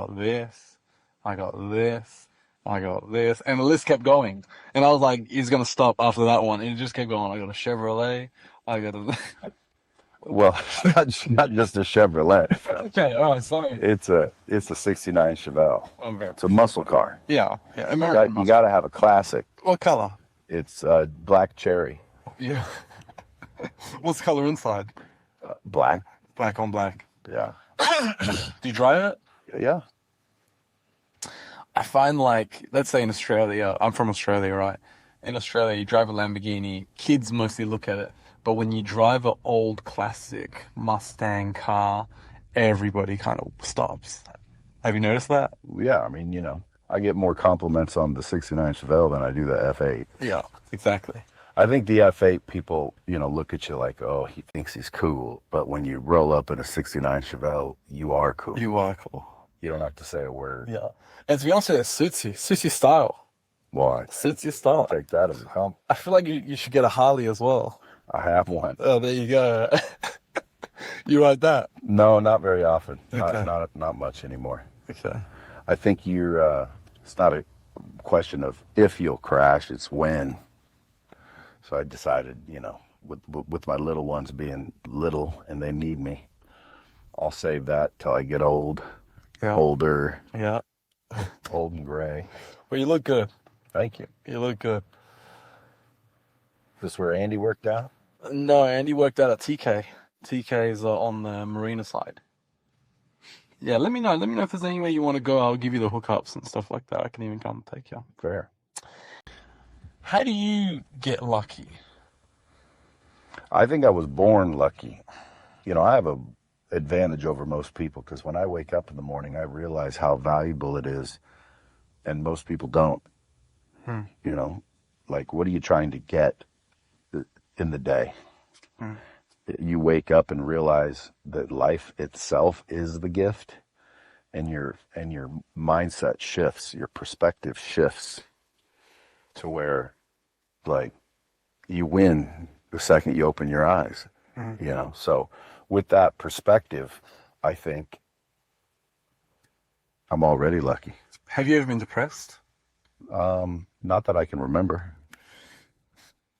got this, I got this, I got this, and the list kept going. And I was like, he's gonna stop after that one, and it just kept going. I got a Chevrolet, I got a. Well, not just a Chevrolet. Okay, all right, sorry. It's a '69 Chevelle. I'm very It's a muscle car. Yeah, American You got to have a classic. What color? It's black cherry. Yeah. What's the color inside? Black. Black on black. Yeah. Do you drive it? Yeah. I find like, let's say in Australia, I'm from Australia, right? In Australia, you drive a Lamborghini, kids mostly look at it. But when you drive an old classic Mustang car, everybody kind of stops. Have you noticed that? Yeah. I mean, you know, I get more compliments on the '69 Chevelle than I do the F8. Yeah, exactly. I think the F8 people, you know, look at you like, oh, he thinks he's cool. But when you roll up in a '69 Chevelle, you are cool. You are cool. You don't have to say a word. Yeah. And to be honest, it suits your style. Why? Suits your style. Take that as a compliment. I feel like you should get a Harley as well. I have one. Oh, there you go. You ride that? No, not very often. Okay. Not much anymore. Okay. I think you're. It's not a question of if you'll crash; it's when. So I decided, you know, with my little ones being little and they need me, I'll save that till I get old, older, old and gray. Well, you look good. Thank you. You look good. This where Andy worked out? No, Andy worked out at TK. TK is on the marina side. Yeah, let me know. Let me know if there's anywhere you want to go. I'll give you the hookups and stuff like that. I can even come take you. Fair. How do you get lucky? I think I was born lucky. You know, I have an advantage over most people because when I wake up in the morning, I realize how valuable it is, and most people don't. You know, like, what are you trying to get in the day? You wake up and realize that life itself is the gift, and your mindset shifts, your perspective shifts to where, like, you win the second you open your eyes. You know, so with that perspective, I think I'm already lucky. Have you ever been depressed? Not that I can remember.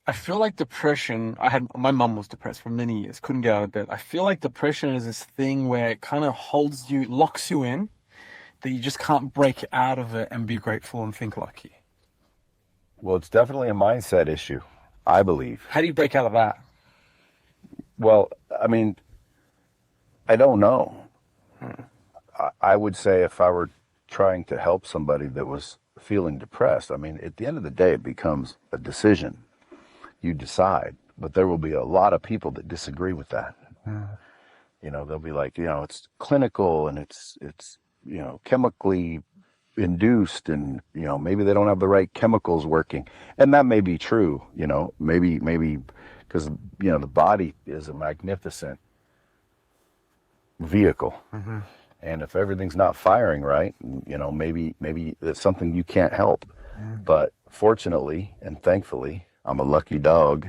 I feel like depression, my mum was depressed for many years, couldn't get out of bed. I feel like depression is this thing where it kind of holds you, locks you in, that you just can't break out of it and be grateful and think lucky. Well, it's definitely a mindset issue, I believe. How do you break out of that? Well, I mean, I don't know. I would say if I were trying to help somebody that was feeling depressed, I mean, at the end of the day, it becomes a decision. You decide, but there will be a lot of people that disagree with that. You know, they'll be like, you know, it's clinical and it's you know, chemically induced, and you know, maybe they don't have the right chemicals working, and that may be true. You know, maybe because you know, the body is a magnificent vehicle, and if everything's not firing right, you know, maybe it's something you can't help. But fortunately and thankfully, I'm a lucky dog.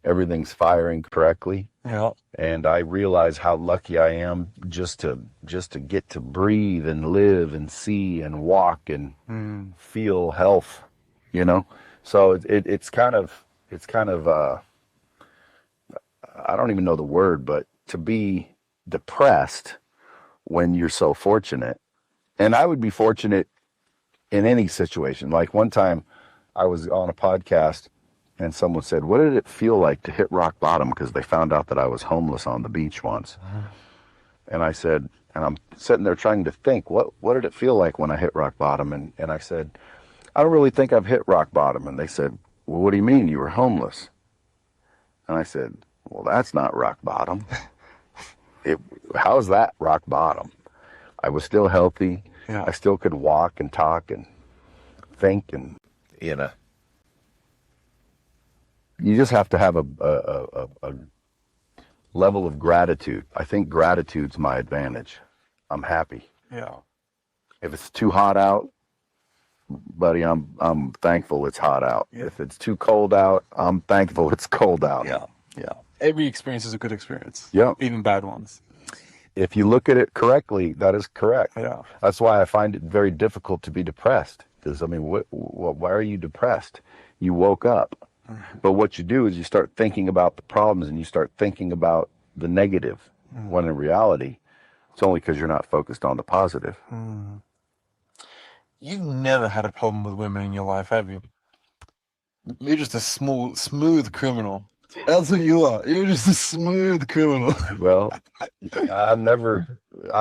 Everything's firing correctly. Yeah. And I realize how lucky I am just to get to breathe and live and see and walk and feel health, you know? So it's kind of I don't even know the word, but to be depressed when you're so fortunate. And I would be fortunate in any situation. Like one time I was on a podcast and someone said, what did it feel like to hit rock bottom? Because they found out that I was homeless on the beach once. And I said, and I'm sitting there trying to think, what did it feel like when I hit rock bottom? And I said, I don't really think I've hit rock bottom. And they said, well, what do you mean? You were homeless? And I said, well, that's not rock bottom. How's that rock bottom? I was still healthy. Yeah. I still could walk and talk and think, and you know, you just have to have a level of gratitude. I think gratitude's my advantage. I'm happy. Yeah. If it's too hot out, buddy, I'm thankful it's hot out. Yeah. If it's too cold out, I'm thankful it's cold out. Yeah. Yeah. Every experience is a good experience. Yeah. Even bad ones. if you look at it correctly, that is correct. Yeah. That's why I find it very difficult to be depressed. Because, I mean, why are you depressed? You woke up. But what you do is you start thinking about the problems and you start thinking about the negative, when in reality, it's only because you're not focused on the positive. You've never had a problem with women in your life, have you? You're just a smooth criminal. That's what you are. You're just a smooth criminal. Well, I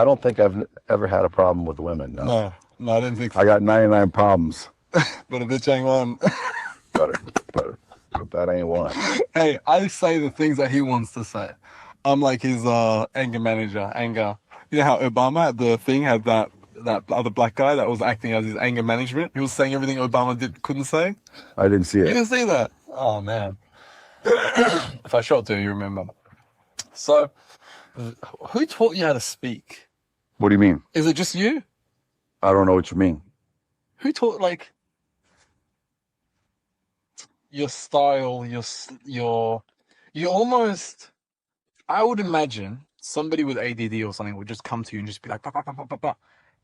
don't think I've ever had a problem with women. No. No, I didn't think so. I got 99 problems. But a bitch ain't one. But that ain't one. Hey, I say the things that he wants to say. I'm like his anger manager. Anger. You know how Obama at the thing had that other black guy that was acting as his anger management? He was saying everything Obama couldn't say. I didn't see You it. didn't see that? Oh man. If I show it to you, you remember. So, who taught you how to speak? What do you mean? Is it just you? I don't know what you mean. Who taught like your style, you almost, I would imagine somebody with ADD or something would just come to you and just be like, bah, bah, bah, bah, bah, bah.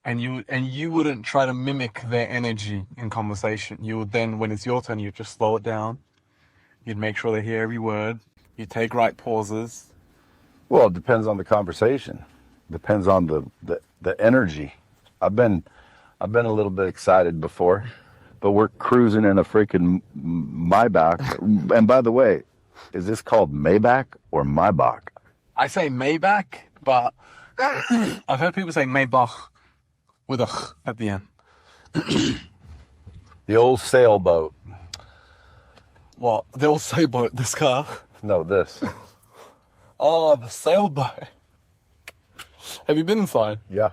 And you wouldn't try to mimic their energy in conversation. You would then, when it's your turn, you'd just slow it down. You'd make sure they hear every word. You take right pauses. Well, it depends on the conversation. Depends on the energy. I've been a little bit excited before, but we're cruising in a freaking Maybach. And by the way, is this called Maybach or Maybach? I say Maybach, but I've heard people say Maybach with a ch at the end. The old sailboat. What? The old sailboat, this car? No, this. Oh, the sailboat. Have you been inside? Yeah.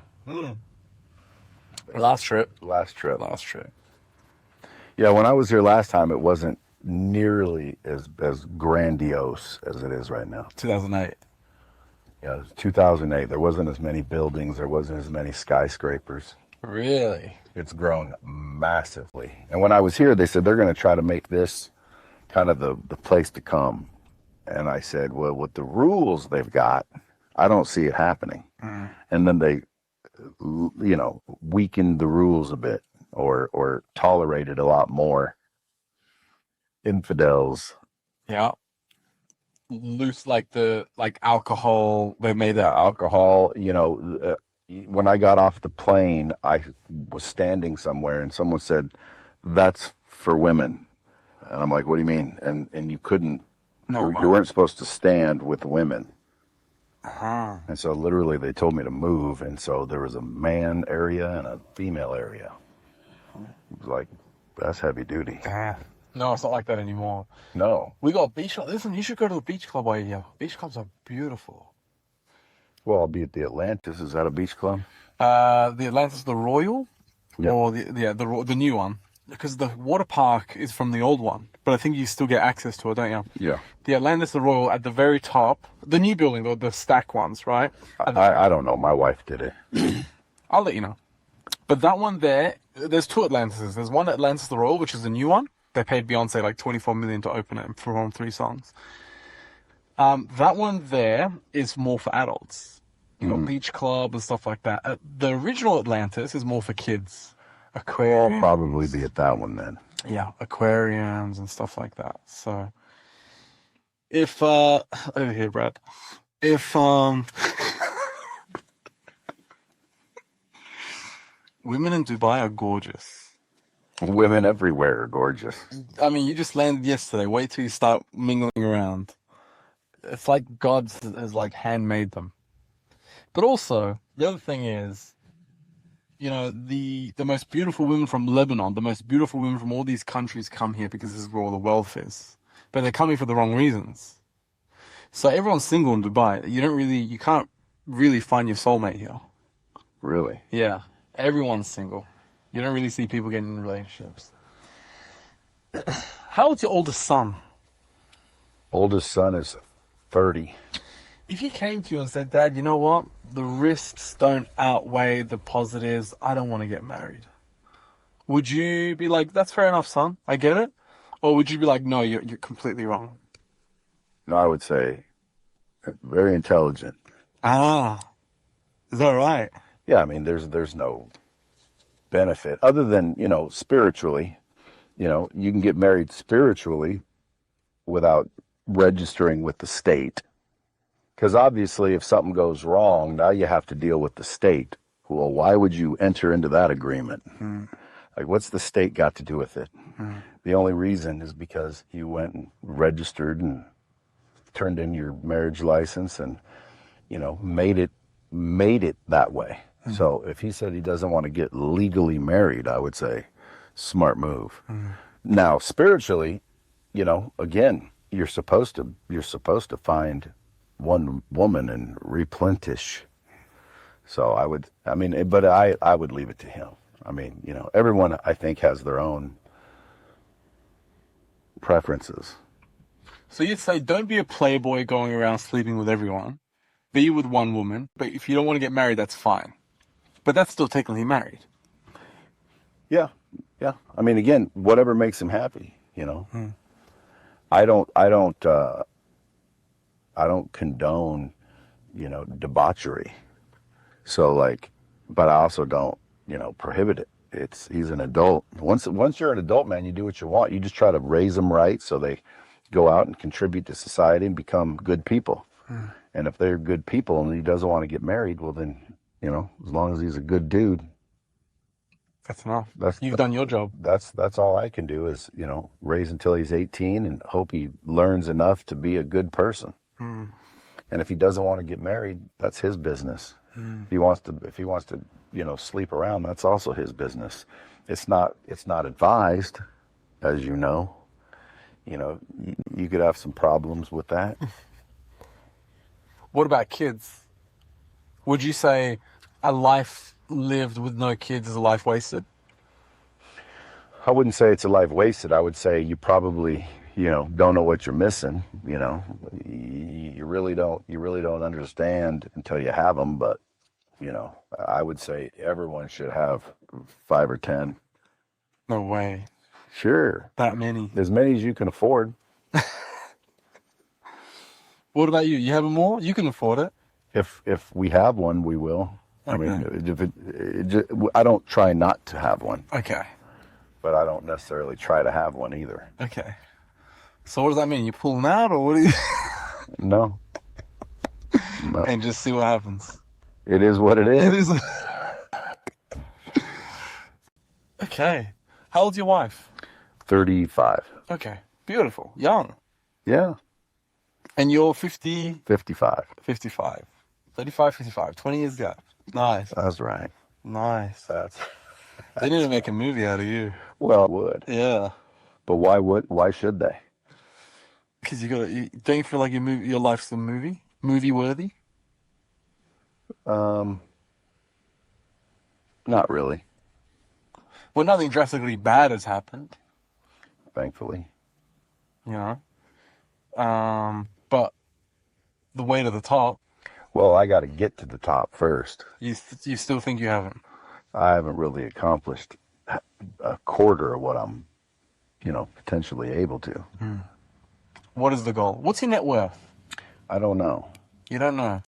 Last trip. Last trip. Last trip. Yeah, when I was here last time, it wasn't nearly as grandiose as it is right now. 2008. Yeah, it was 2008. There wasn't as many buildings. There wasn't as many skyscrapers. Really? It's grown massively. And when I was here, they said they're going to try to make this kind of the place to come. And I said, well, with the rules they've got, I don't see it happening. And then they, weakened the rules a bit or tolerated a lot more infidels. Yeah. Loose like alcohol. They made that Alcohol, when I got off the plane, I was standing somewhere and someone said, that's for women. And I'm like, what do you mean? And you couldn't, you weren't supposed to stand with women. And so literally they told me to move. And so there was a man area and a female area. It was like, that's heavy duty. No, it's not like that anymore. No. We got beach club. Listen, you should go to the beach club while you're here. Beach clubs are beautiful. Well, I'll be at the Atlantis. Is that a beach club? The Atlantis, the Royal, Yep. or the new one, because the water park is from the old one. But I think you still get access to it, don't you? Yeah. The Atlantis, the Royal, at the very top, the new building, the stack ones, right? I don't know. My wife did it. I'll let you know. But that one there's two Atlantises. There's one Atlantis, the Royal, which is the new one. They paid Beyonce like $24 million to open it and perform 3 songs. That one there is more for adults. You know, beach club and stuff like that. The original Atlantis is more for kids. Aquarium. I'll probably be at that one then. Yeah, aquariums and stuff like that. So, if over here, Brad. If women in Dubai are gorgeous. Women everywhere are gorgeous. I mean, you just landed yesterday. Wait till you start mingling around. It's like God has like handmade them. But also, the other thing is, the most beautiful women from Lebanon, the most beautiful women from all these countries come here because this is where all the wealth is. But they're coming for the wrong reasons. So everyone's single in Dubai. You can't really find your soulmate here. Really? Yeah. Everyone's single. You don't really see people getting in relationships. How old's your oldest son? Oldest son is 30. If he came to you and said, Dad, you know what? The risks don't outweigh the positives. I don't want to get married. Would you be like, that's fair enough, son. I get it? Or would you be like, no, you're completely wrong? No, I would say very intelligent. Ah. Is that right? Yeah, I mean, there's no benefit other than, spiritually. You can get married spiritually without registering with the state. Because obviously, if something goes wrong, now you have to deal with the state. Well, why would you enter into that agreement? Mm. Like, what's the state got to do with it? Mm. The only reason is because you went and registered and turned in your marriage license and, made it that way. Mm. So if he said he doesn't want to get legally married, I would say smart move. Mm. Now, spiritually, again, you're supposed to find one woman and replenish. So I would leave it to him. I mean, everyone I think has their own preferences. So you'd say don't be a playboy going around sleeping with everyone. Be with one woman, but if you don't want to get married, that's fine. But that's still technically married. Yeah, yeah. I mean, again, whatever makes him happy. Mm. I don't condone, debauchery. So but I also don't, prohibit it. He's an adult. Once you're an adult, man, you do what you want. You just try to raise them right so they go out and contribute to society and become good people. Mm. And if they're good people and he doesn't want to get married, well then, as long as he's a good dude, That's enough. that's You've done your job. that's all I can do is, raise until he's 18 and hope he learns enough to be a good person. Mm. And if he doesn't want to get married, that's his business. Mm. If he wants to, sleep around, that's also his business. It's not advised, as you know. You could have some problems with that. What about kids? Would you say a life lived with no kids is a life wasted? I wouldn't say it's a life wasted. I would say you probably, don't know what you're missing. You really don't understand until you have them. But, I would say everyone should have 5 or 10. No way. Sure. That many. As many as you can afford. What about you? You having more? You can afford it. If we have one, we will. I mean, Okay. I don't try not to have one, Okay. but I don't necessarily try to have one either. Okay. So what does that mean? You pulling out or what do you... No. No. And just see what happens. It is what it It is. is. Okay. How old's your wife? 35. Okay. Beautiful. Young. Yeah. And you're 50, 55. 55. 35, 55. 20 years gap. Nice. That's right. Nice. That's They need to make a movie out of you. well, it would. Yeah. But why should they? Because don't you feel like your life's a movie? Movie worthy? Not really, Well, nothing drastically bad has happened, thankfully. you know? But the way to the top, Well, I got to get to the top first. you still think you haven't. I haven't really accomplished a quarter of what I'm, potentially able to. What is the goal? What's your net worth? I don't know. You don't know.